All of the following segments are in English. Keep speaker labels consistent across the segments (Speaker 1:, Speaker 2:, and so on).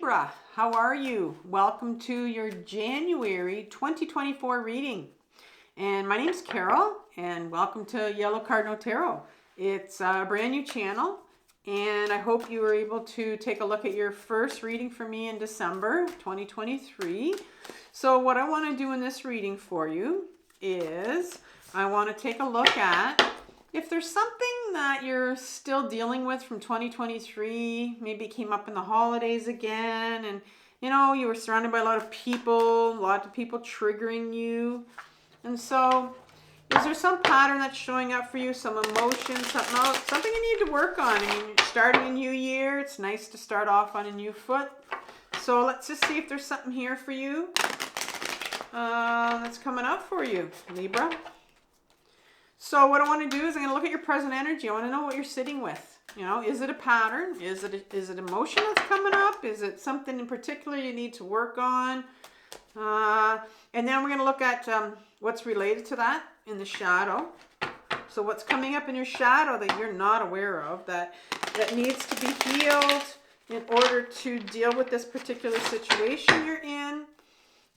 Speaker 1: Libra, how are you? Welcome to your January 2024 reading. And my name is Carol, and welcome to Yellow Cardinal Tarot. It's a brand new channel, and I hope you were able to take a look at your first reading for me in December 2023. So what I want to do in this reading for you is I want to take a look at if there's something that you're still dealing with from 2023, maybe it came up in the holidays again, and you were surrounded by a lot of people triggering you. And so, is there some pattern that's showing up for you, some emotion, something you need to work on? I mean, you're starting a new year. It's nice to start off on a new foot. So let's just see if there's something here for you that's coming up for you, Libra. So what I want to do is I'm going to look at your present energy. I want to know what you're sitting with. Is it a pattern? Is it emotion that's coming up? Is it something in particular you need to work on? And then we're going to look at what's related to that in the shadow. So what's coming up in your shadow that you're not aware of, that needs to be healed in order to deal with this particular situation you're in.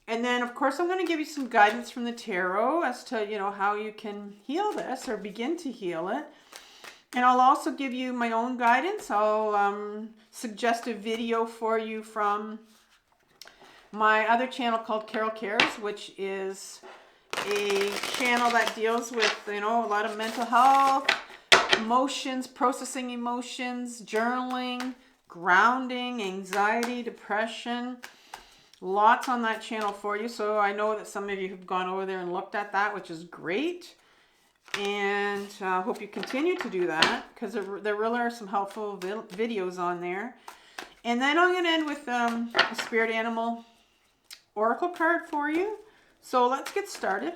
Speaker 1: And then, of course, I'm going to give you some guidance from the tarot as to, how you can heal this or begin to heal it. And I'll also give you my own guidance. I'll suggest a video for you from my other channel called Carol Cares, which is a channel that deals with, a lot of mental health, emotions, processing emotions, journaling, grounding, anxiety, depression. Lots on that channel for you. So I know that some of you have gone over there and looked at that, which is great. And I hope you continue to do that because there really are some helpful videos on there. And then I'm going to end with a spirit animal oracle card for you. So let's get started.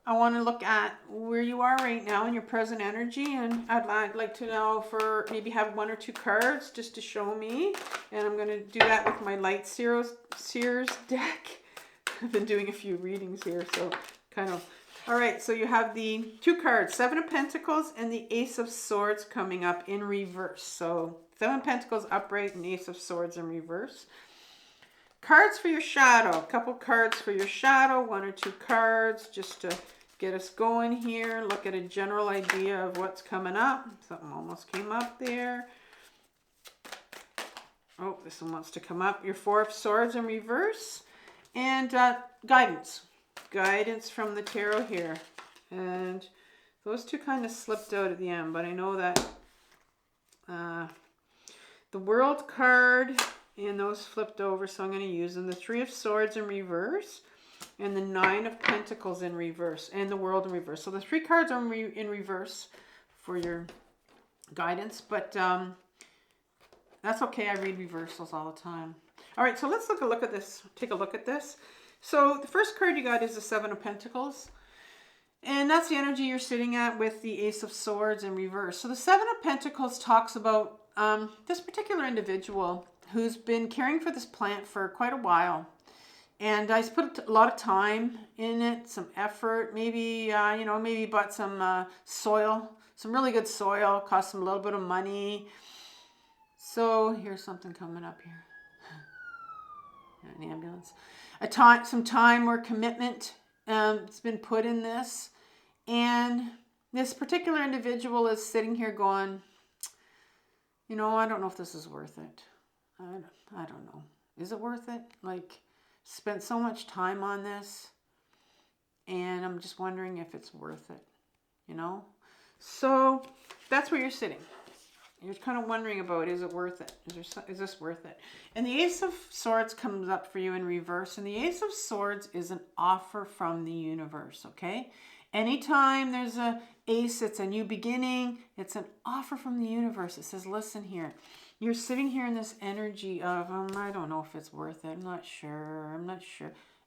Speaker 1: I want to look at where you are right now in your present energy, and I'd like to know for maybe have one or two cards just to show me, and I'm going to do that with my Light Seers deck. I've been doing a few readings here, so kind of. All right, so you have the two cards, Seven of Pentacles and the Ace of Swords coming up in reverse. So Seven of Pentacles upright and Ace of Swords in reverse. Cards for your shadow, a couple cards for your shadow, one or two cards just to get us going here. Look at a general idea of what's coming up. Something almost came up there. Oh, this one wants to come up. Your Four of Swords in reverse. And guidance. Guidance from the tarot here. And those two kind of slipped out at the end, but I know that the World card and those flipped over, so I'm going to use them. The Three of Swords in reverse and the Nine of Pentacles in reverse and the World in reverse. So the three cards are in reverse for your guidance, but that's okay. I read reversals all the time. All right, so let's take a look at this. So the first card you got is the Seven of Pentacles, and that's the energy you're sitting at with the Ace of Swords in reverse. So the Seven of Pentacles talks about this particular individual who's been caring for this plant for quite a while. And I put a lot of time in it, some effort, maybe, maybe bought some soil, some really good soil, cost them a little bit of money. So here's something coming up here. An ambulance. Some time or commitment it's been put in this. And this particular individual is sitting here going, I don't know if this is worth it. I don't know. Is it worth it? Like, spent so much time on this, and I'm just wondering if it's worth it, So that's where you're sitting. You're kind of wondering about, is it worth it? Is this worth it? And the Ace of Swords comes up for you in reverse, and the Ace of Swords is an offer from the universe, okay? Anytime there's a ace, it's a new beginning. It's an offer from the universe. It says, listen here. You're sitting here in this energy of, I don't know if it's worth it. I'm not sure.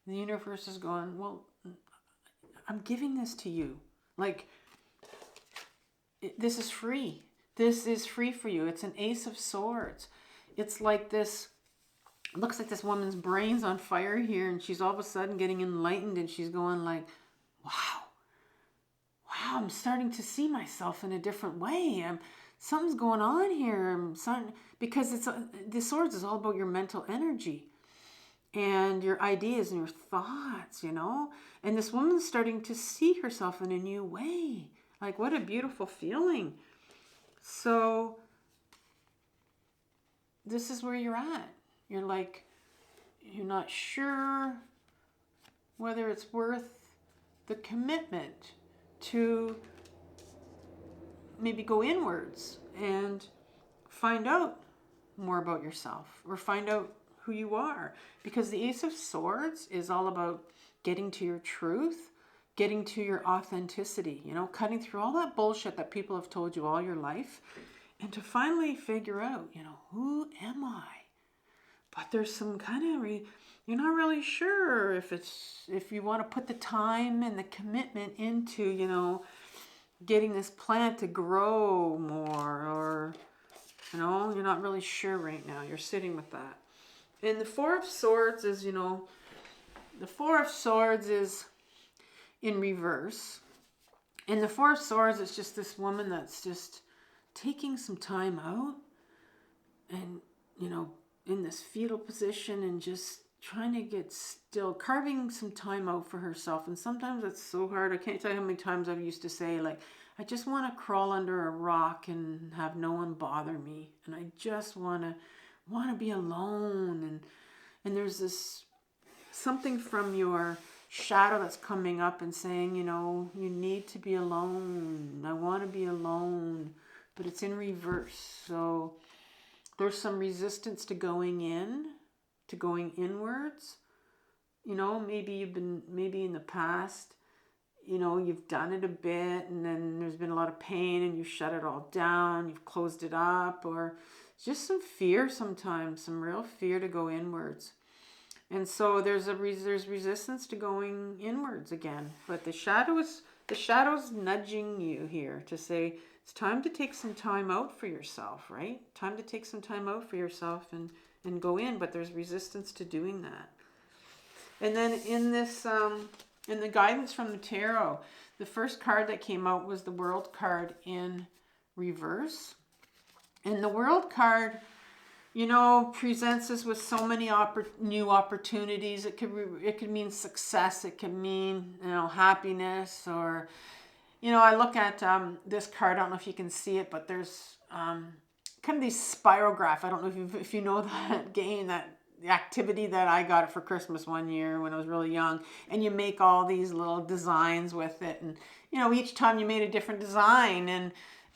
Speaker 1: The universe is going, well, I'm giving this to you. Like, this is free. This is free for you. It's an Ace of Swords. It's like this, looks like this woman's brain's on fire here, and she's all of a sudden getting enlightened, and she's going like, wow, I'm starting to see myself in a different way. something's going on here. Because the swords is all about your mental energy and your ideas and your thoughts, you know. And this woman's starting to see herself in a new way. Like, what a beautiful feeling. So this is where you're at. You're like, you're not sure whether it's worth the commitment to maybe go inwards and find out more about yourself, or find out who you are. Because the Ace of Swords is all about getting to your truth, getting to your authenticity, you know, cutting through all that bullshit that people have told you all your life, and to finally figure out, you know, who am I? But there's some kind of, you're not really sure if you want to put the time and the commitment into, you know, getting this plant to grow more, or, you know, you're not really sure right now. You're sitting with that. And the Four of Swords is, you know, the Four of Swords is in reverse. And the Four of Swords is just this woman that's just taking some time out and, you know, in this fetal position and just trying to get still, carving some time out for herself. And sometimes it's so hard. I can't tell you how many times I've used to say, like, I just want to crawl under a rock and have no one bother me. And I just want to be alone. And there's this something from your shadow that's coming up and saying, you know, you need to be alone. I want to be alone. But it's in reverse. So there's some resistance to going inwards. You know, maybe in the past, you know, you've done it a bit and then there's been a lot of pain and you shut it all down, you've closed it up, or just some fear sometimes, some real fear to go inwards. And so there's resistance to going inwards again. But the shadow's nudging you here to say, it's time to take some time out for yourself, right? Time to take some time out for yourself and go in, but there's resistance to doing that. And then in this, in the guidance from the tarot, the first card that came out was the World card in reverse. And the World card, you know, presents us with so many new opportunities. It could mean success. It could mean, you know, happiness, or, you know, I look at this card. I don't know if you can see it, but there's kind of these spirograph. I don't know if you know that game, that the activity that I got for Christmas one year when I was really young. And you make all these little designs with it. And, you know, each time you made a different design. And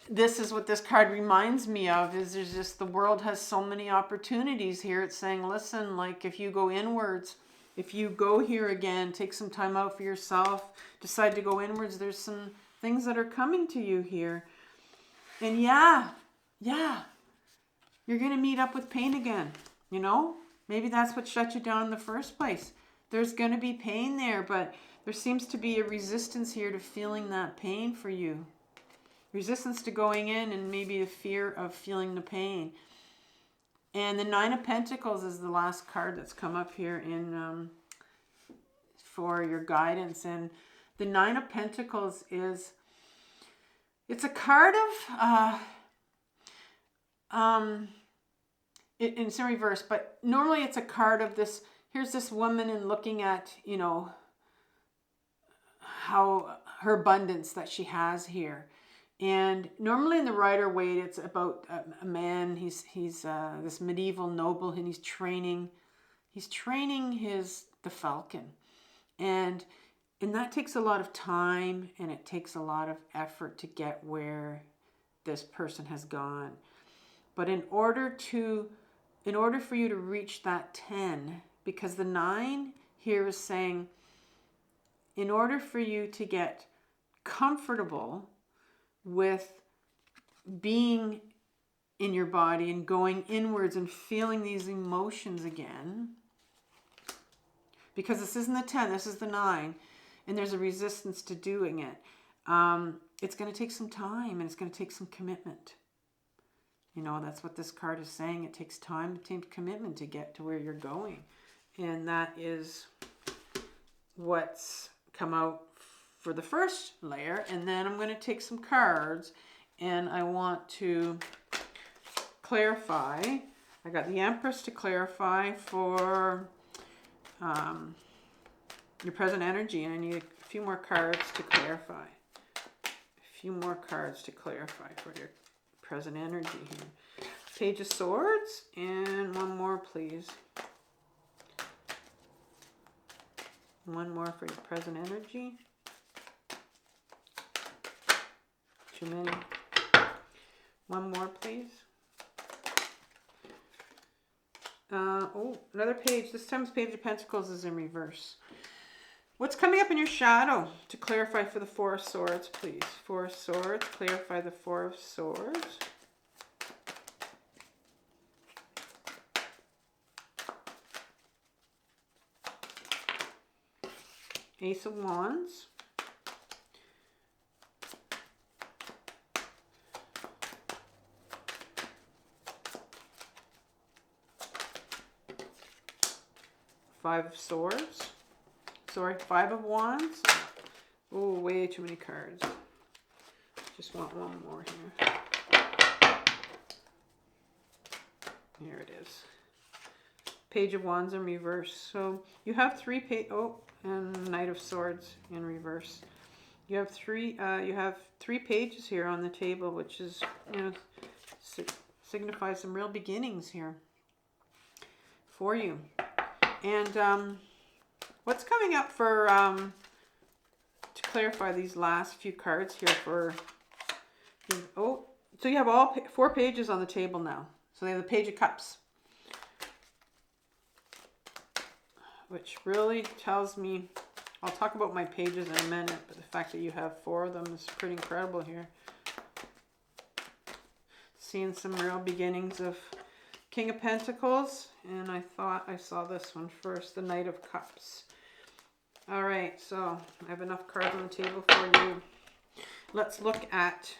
Speaker 1: this is what this card reminds me of, is there's just, the world has so many opportunities here. It's saying, listen, like, if you go inwards, if you go here again, take some time out for yourself, decide to go inwards, there's some things that are coming to you here. And yeah, you're going to meet up with pain again, you know? Maybe that's what shut you down in the first place. There's going to be pain there, but there seems to be a resistance here to feeling that pain for you. Resistance to going in, and maybe the fear of feeling the pain. And the Nine of Pentacles is the last card that's come up here in for your guidance. And the Nine of Pentacles is, it's a card of it's in reverse, but normally it's a card of this, here's this woman and looking at, you know, how her abundance that she has here. And normally in the Rider-Waite, it's about a man. He's this medieval noble, and he's training the falcon, and that takes a lot of time, and it takes a lot of effort to get where this person has gone. But in order for you to reach that 10, because the 9 here is saying, in order for you to get comfortable with being in your body and going inwards and feeling these emotions again, because this isn't the 10, this is the 9, and there's a resistance to doing it. It's going to take some time, and it's going to take some commitment. You know, that's what this card is saying. It takes time, it takes commitment to get to where you're going. And that is what's come out for the first layer. And then I'm going to take some cards and I want to clarify. I got the Empress to clarify for your present energy, and I need a few more cards to clarify. A few more cards to clarify for your present energy here. Page of Swords, and one more, please. One more for your present energy. Too many. One more, please. Oh, another page. This time's Page of Pentacles is in reverse. What's coming up in your shadow to clarify for the Four of Swords, please? Four of Swords. Clarify the Four of Swords. Ace of Wands. Five of Swords. Sorry, Five of Wands. Oh, way too many cards. Just want one more here. Here it is. Page of Wands in reverse. So you have three and Knight of Swords in reverse. You have three pages here on the table, which is, you know, signifies some real beginnings here for you. And what's coming up for to clarify these last few cards here for so you have all four pages on the table now. So they have the Page of Cups, which really tells me, I'll talk about my pages in a minute, but the fact that you have four of them is pretty incredible here. Seeing some real beginnings of King of Pentacles, and I thought I saw this one first, the Knight of Cups. All right, so I have enough cards on the table for you. Let's look at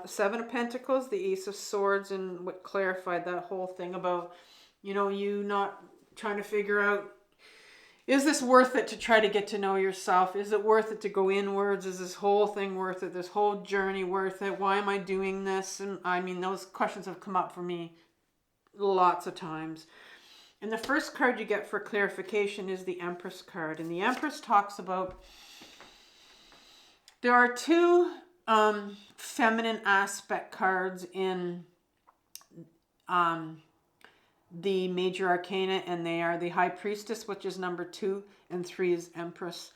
Speaker 1: Seven of Pentacles, the Ace of Swords, and what clarified that whole thing about, you know, you not trying to figure out, is this worth it to try to get to know yourself? Is it worth it to go inwards? Is this whole thing worth it? This whole journey worth it? Why am I doing this? And I mean, those questions have come up for me lots of times. And the first card you get for clarification is the Empress card. And the Empress talks about, there are two feminine aspect cards in the major arcana, and they are the High Priestess, which is number 2, and 3 is Empress.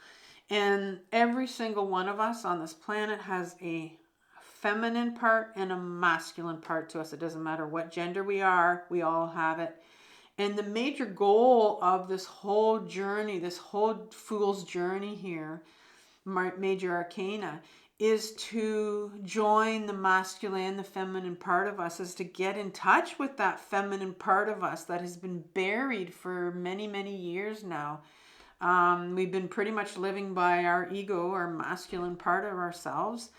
Speaker 1: And every single one of us on this planet has a feminine part and a masculine part to us. It doesn't matter what gender we are, we all have it. And the major goal of this whole journey, this whole fool's journey here, major arcana, is to join the masculine, the feminine part of us, is to get in touch with that feminine part of us that has been buried for many, many years now. We've been pretty much living by our ego, our masculine part of ourselves.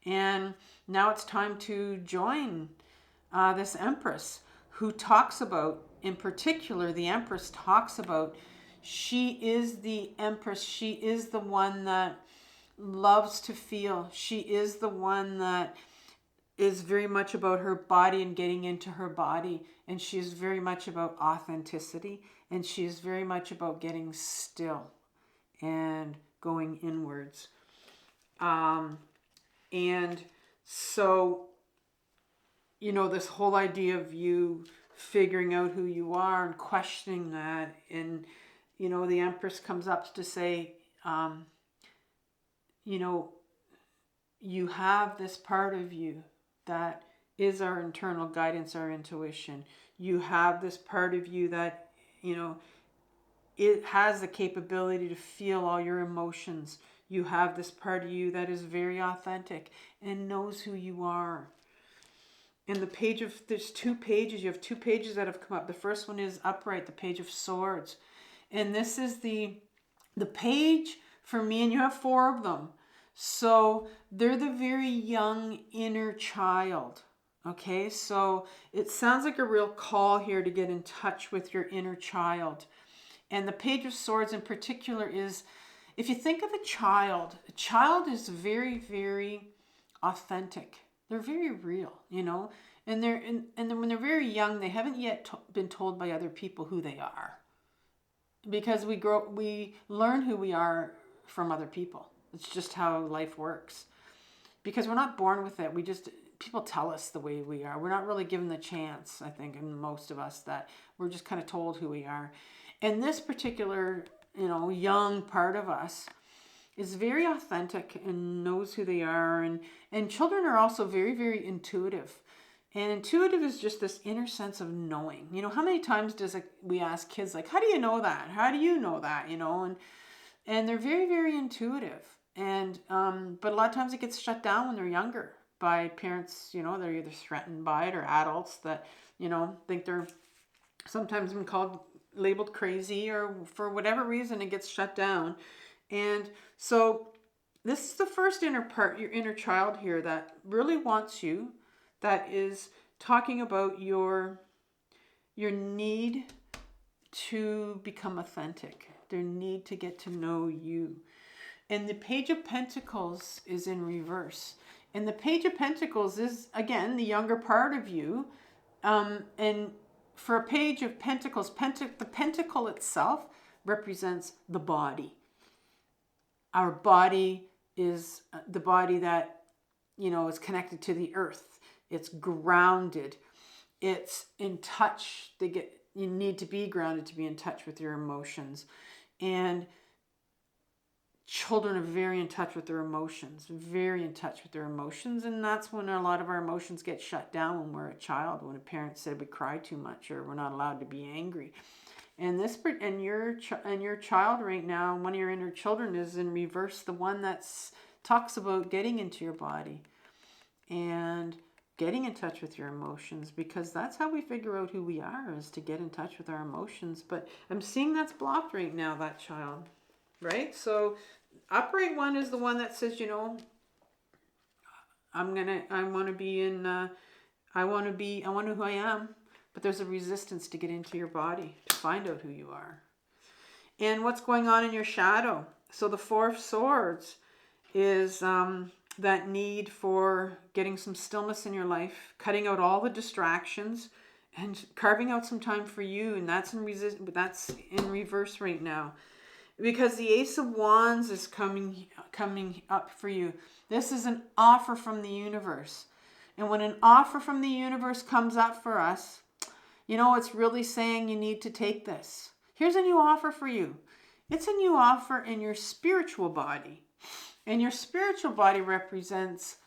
Speaker 1: And now it's time to join this Empress, who talks about, in particular, the Empress talks about, she is the Empress. She is the one that loves to feel. She is the one that is very much about her body and getting into her body. And she is very much about authenticity. And she is very much about getting still and going inwards. And so, you know, this whole idea of you figuring out who you are and questioning that. And, you know, the Empress comes up to say, you know, you have this part of you that is our internal guidance, our intuition. You have this part of you that, you know, it has the capability to feel all your emotions. You have this part of you that is very authentic and knows who you are. And the page of, there's two pages, you have two pages that have come up. The first one is upright, the Page of Swords. And this is the page for me, and you have 4 of them. So they're the very young inner child. Okay, so it sounds like a real call here to get in touch with your inner child. And the Page of Swords in particular is, if you think of a child is very, very authentic. They're very real, you know, and then when they're very young, they haven't yet been told by other people who they are, because we learn who we are from other people. It's just how life works, because we're not born with it. People tell us the way we are. We're not really given the chance, I think, in most of us, that we're just kind of told who we are. And this particular, you know, young part of us is very authentic and knows who they are. And children are also very, very intuitive. And intuitive is just this inner sense of knowing. You know, how many times we ask kids, like, how do you know that? How do you know that? You know, and they're very, very intuitive. And but a lot of times it gets shut down when they're younger by parents. You know, they're either threatened by it, or adults that, you know, think they're sometimes been labeled crazy, or for whatever reason it gets shut down. And so this is the first inner part, your inner child here, that really wants you, that is talking about your need to become authentic, their need to get to know you. And the Page of Pentacles is in reverse. And the Page of Pentacles is, again, the younger part of you. And for a Page of Pentacles, the pentacle itself represents the body. Our body is the body that, you know, is connected to the earth. It's grounded. It's in touch. You need to be grounded to be in touch with your emotions. And children are very in touch with their emotions, and that's when a lot of our emotions get shut down when we're a child, when a parent said we cry too much, or we're not allowed to be angry. And your child right now, one of your inner children, is in reverse, the one that talks about getting into your body and getting in touch with your emotions, because that's how we figure out who we are, is to get in touch with our emotions. But I'm seeing that's blocked right now, that child, right? So upright one is the one that says, you know, I want to know who I am. But there's a resistance to get into your body, to find out who you are. And what's going on in your shadow? So the Four of Swords is that need for getting some stillness in your life, cutting out all the distractions, and carving out some time for you. And that's in reverse right now, because the Ace of Wands is coming up for you. This is an offer from the universe. And when an offer from the universe comes up for us, you know, it's really saying you need to take this. Here's a new offer for you. It's a new offer in your spiritual body. And your spiritual body represents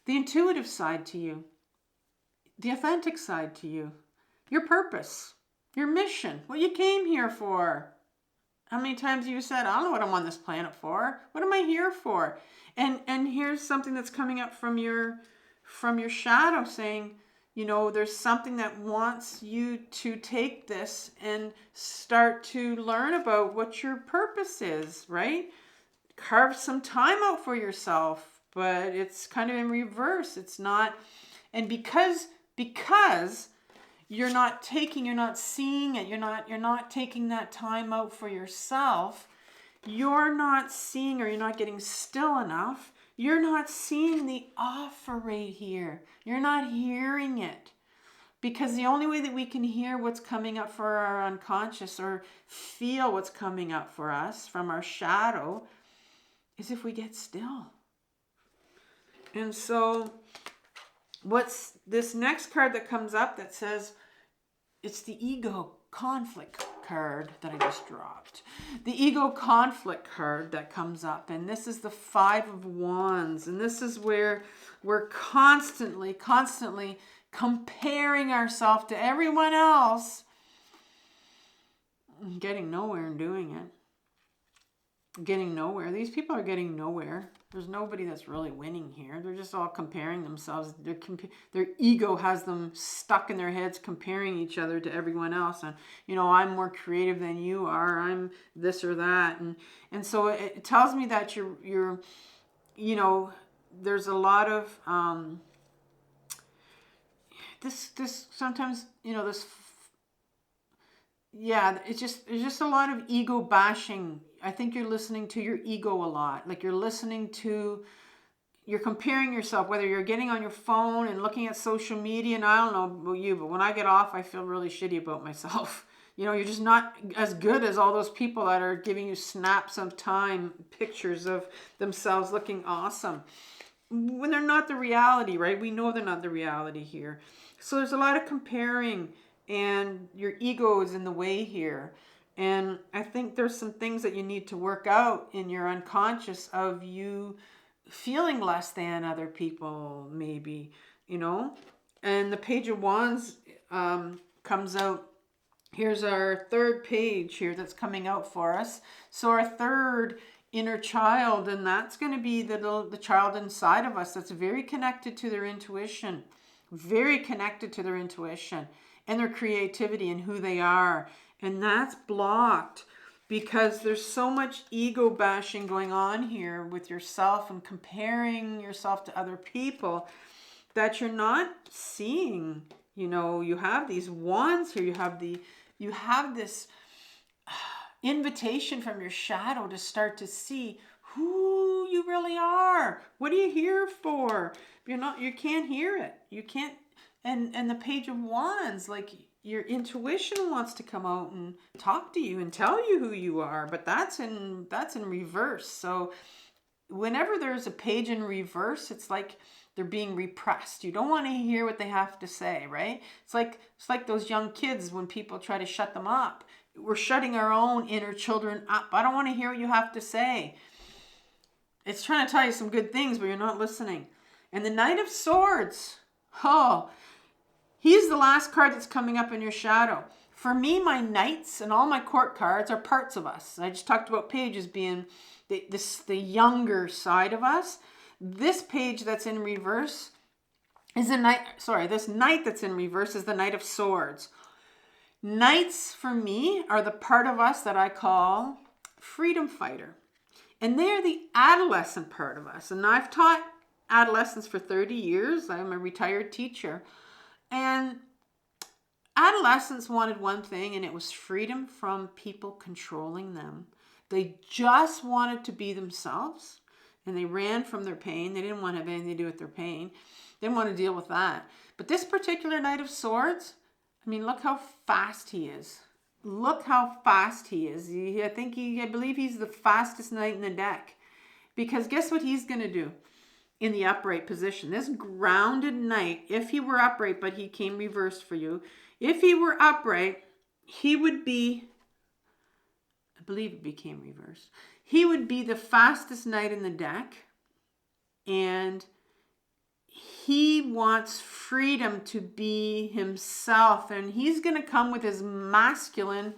Speaker 1: the intuitive side to you, the authentic side to you, your purpose, your mission, what you came here for. How many times have you said, I don't know what I'm on this planet for. What am I here for? And here's something that's coming up from your shadow saying, you know, there's something that wants you to take this and start to learn about what your purpose is, right? Carve some time out for yourself, but it's kind of in reverse. It's not, and because you're not seeing it, you're not taking that time out for yourself, you're not seeing, or you're not getting still enough. You're not seeing the offer right here. You're not hearing it. Because the only way that we can hear what's coming up for our unconscious, or feel what's coming up for us from our shadow, is if we get still. And so what's this next card that comes up that says, it's the ego conflict card that I just dropped. The ego conflict card that comes up, and this is the Five of Wands, and this is where we're constantly comparing ourselves to everyone else, and getting nowhere in doing it. Getting nowhere. These people are getting nowhere. There's nobody that's really winning here. They're just all comparing themselves. Their ego has them stuck in their heads, comparing each other to everyone else. And, you know, I'm more creative than you are. I'm this or that. And so it tells me that you're, you know, there's a lot of, this sometimes, you know, it's just a lot of ego bashing. I think you're listening to your ego a lot. Like you're listening to you're comparing yourself, whether you're getting on your phone and looking at social media, and I don't know about you, but when I get off, I feel really shitty about myself. You know, you're just not as good as all those people that are giving you snaps of time, pictures of themselves looking awesome, when they're not the reality, right? We know they're not the reality here. So there's a lot of comparing, and your ego is in the way here. And I think there's some things that you need to work out in your unconscious of you feeling less than other people, maybe, you know. And the Page of Wands comes out. Here's our third page here that's coming out for us. So our third inner child, and that's going to be the child inside of us that's very connected to their intuition, very connected to their intuition and their creativity and who they are. And that's blocked because there's so much ego bashing going on here with yourself and comparing yourself to other people that you're not seeing. You know, you have these wands here, you have this invitation from your shadow to start to see who you really are. What are you here for? You can't hear it. You can't, and the Page of Wands, like, your intuition wants to come out and talk to you and tell you who you are, but that's in reverse. So whenever there's a page in reverse, it's like they're being repressed. You don't want to hear what they have to say, right? It's like those young kids when people try to shut them up. We're shutting our own inner children up. I don't want to hear what you have to say. It's trying to tell you some good things, but you're not listening. And the Knight of Swords, he's the last card that's coming up in your shadow. For me, my knights and all my court cards are parts of us. I just talked about pages being the younger side of us. This page that's in reverse is this knight that's in reverse is the Knight of Swords. Knights, for me, are the part of us that I call freedom fighter. And they're the adolescent part of us. And I've taught adolescents for 30 years. I'm a retired teacher. And adolescents wanted one thing, and it was freedom from people controlling them. They just wanted to be themselves, and they ran from their pain. They didn't want to have anything to do with their pain. They didn't want to deal with that. But this particular Knight of Swords, I mean, look how fast he is. Look how fast he is. I believe he's the fastest knight in the deck. Because guess what he's going to do in the upright position? This grounded knight, if he were upright, but he came reversed for you. If he were upright, he would be, I believe it became reversed. He would be the fastest knight in the deck. And he wants freedom to be himself, and he's going to come with his masculine,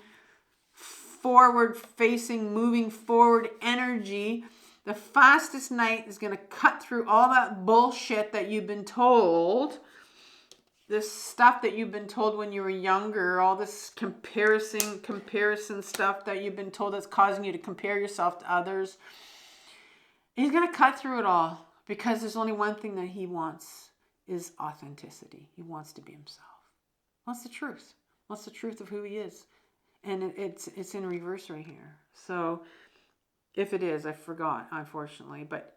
Speaker 1: forward-facing, moving forward energy. The fastest knight is going to cut through all that bullshit that you've been told, this stuff that you've been told when you were younger, all this comparison stuff that you've been told that's causing you to compare yourself to others. And he's going to cut through it all. Because there's only one thing that he wants is authenticity. He wants to be himself. Wants the truth. Wants the truth of who he is. And it's in reverse right here. So if it is, I forgot, unfortunately. But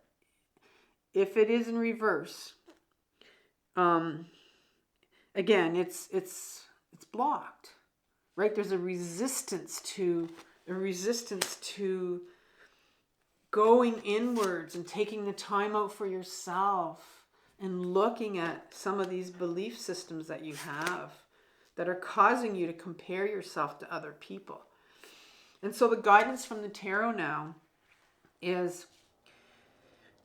Speaker 1: if it is in reverse, again, it's blocked. Right? There's a resistance to going inwards and taking the time out for yourself and looking at some of these belief systems that you have that are causing you to compare yourself to other people. And so the guidance from the tarot now is,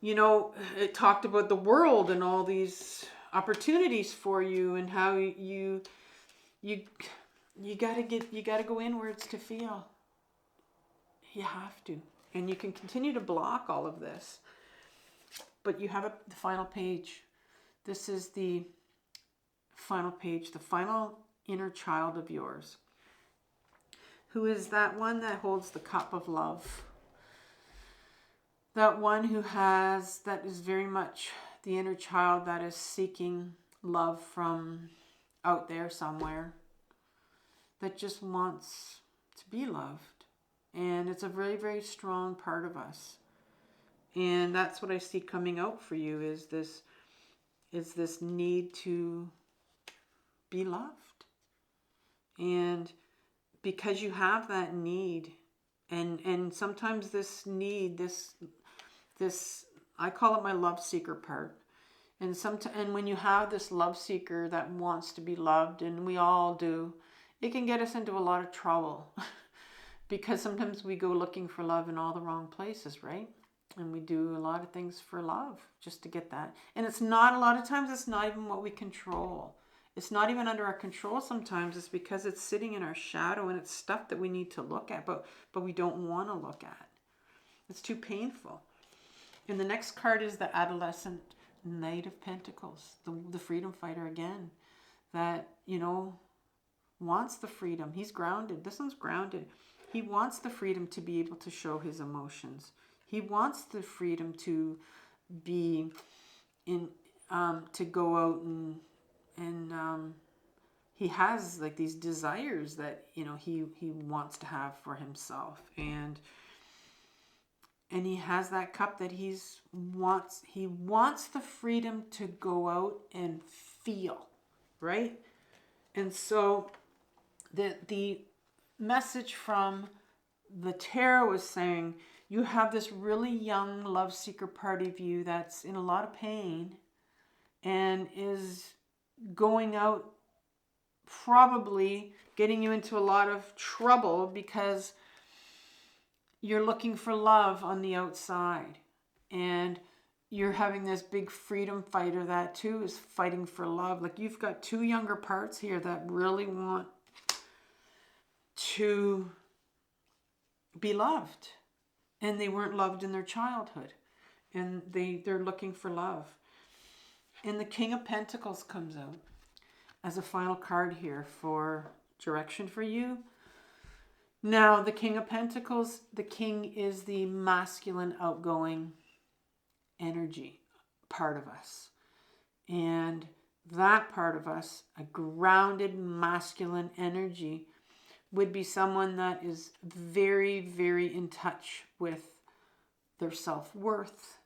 Speaker 1: you know, it talked about the world and all these opportunities for you and how you gotta go inwards to feel. You have to. And you can continue to block all of this. But you have the final page. This is the final page, the final inner child of yours. Who is that one that holds the cup of love? That one that is very much the inner child that is seeking love from out there somewhere. That just wants to be loved. And it's a very, very strong part of us. And that's what I see coming out for you, is this need to be loved. And because you have that need, and sometimes this need, this I call it my love seeker part. And when you have this love seeker that wants to be loved, and we all do, it can get us into a lot of trouble. Because sometimes we go looking for love in all the wrong places, right? And we do a lot of things for love just to get that. And it's not, a lot of times, it's not even what we control. It's not even under our control sometimes. It's because it's sitting in our shadow, and it's stuff that we need to look at, but we don't want to look at. It's too painful. And the next card is the adolescent Knight of Pentacles, the freedom fighter again, that, wants the freedom. He's grounded. This one's grounded. He wants the freedom to be able to show his emotions. He wants the freedom to be to go out and he has like these desires that, he wants to have for himself. And he has that cup that he wants the freedom to go out and feel, right? And so the message from the tarot was saying, you have this really young love seeker part of you that's in a lot of pain and is going out, probably getting you into a lot of trouble because you're looking for love on the outside. And you're having this big freedom fighter that too is fighting for love. Like, you've got two younger parts here that really want to be loved, and they weren't loved in their childhood, and they're looking for love. And the King of Pentacles comes out as a final card here for direction for you. Now, the King of Pentacles, the king is the masculine, outgoing energy part of us. And that part of us, a grounded masculine energy, would be someone that is very, very in touch with their self-worth.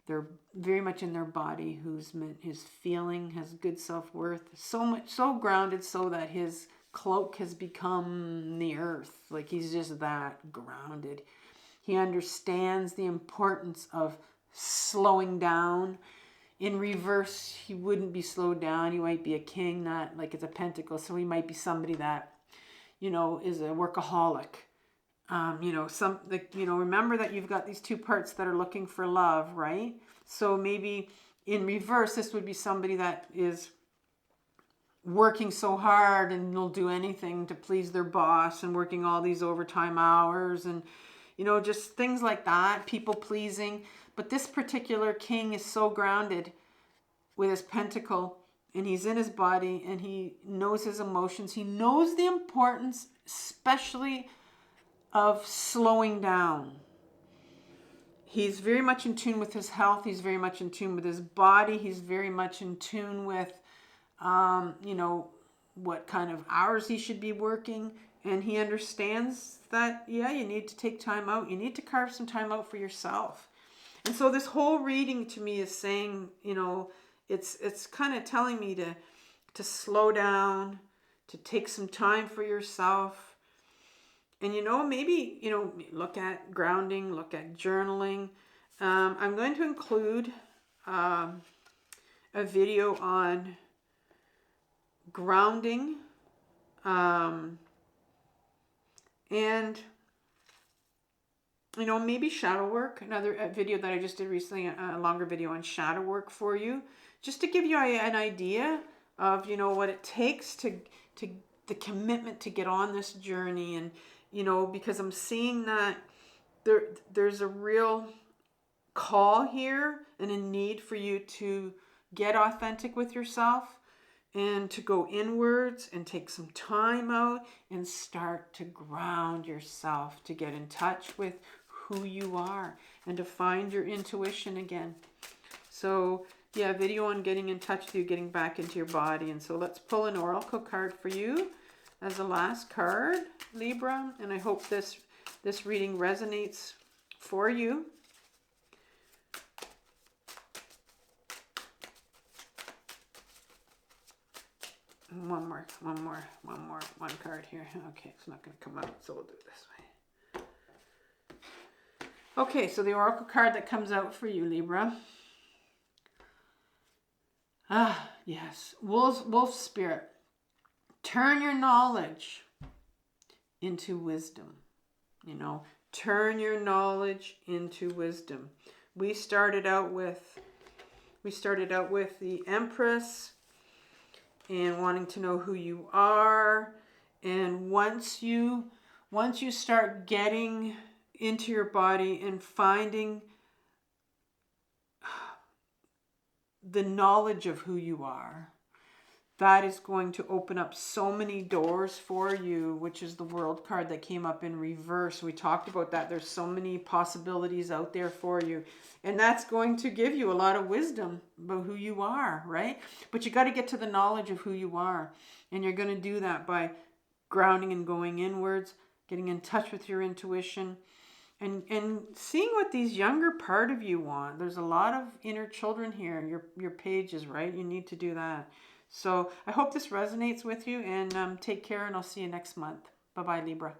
Speaker 1: They're very much in their body, who's feeling, has good self-worth. So grounded so that his cloak has become the earth. Like, he's just that grounded. He understands the importance of slowing down. In reverse, he wouldn't be slowed down. He might be a king, not like it's a pentacle. So he might be somebody that, is a workaholic. Remember that you've got these two parts that are looking for love, right? So maybe in reverse, this would be somebody that is working so hard and will do anything to please their boss, and working all these overtime hours, and just things like that, people pleasing. But this particular king is so grounded with his pentacle, and he's in his body, and he knows his emotions. He knows the importance, especially of slowing down. He's very much in tune with his health. He's very much in tune with his body. He's very much in tune with what kind of hours he should be working. And he understands that, you need to take time out. You need to carve some time out for yourself. And so this whole reading to me is saying, it's kind of telling me to slow down, to take some time for yourself. And, maybe, look at grounding, look at journaling. I'm going to include a video on grounding, and maybe shadow work, another video that I just did recently, a longer video on shadow work for you, just to give you an idea of, what it takes to the commitment to get on this journey. And, because I'm seeing that there's a real call here and a need for you to get authentic with yourself, and to go inwards and take some time out and start to ground yourself, to get in touch with who you are, and to find your intuition again. So, yeah, video on getting in touch with you, getting back into your body. And so let's pull an oracle card for you as the last card, Libra. And I hope this reading resonates for you. One card here. Okay, it's not going to come out, so we'll do it this way. Okay, so the oracle card that comes out for you, Libra. Ah, yes. Wolf spirit. Turn your knowledge into wisdom. You know, turn your knowledge into wisdom. We started out with the Empress and wanting to know who you are. And once you start getting into your body and finding the knowledge of who you are, that is going to open up so many doors for you, which is the World card that came up in reverse. We talked about that. There's so many possibilities out there for you. And that's going to give you a lot of wisdom about who you are, right? But you got to get to the knowledge of who you are. And you're going to do that by grounding and going inwards, getting in touch with your intuition, and seeing what these younger part of you want. There's a lot of inner children here. Your pages, right? You need to do that. So I hope this resonates with you, and take care, and I'll see you next month. Bye-bye, Libra.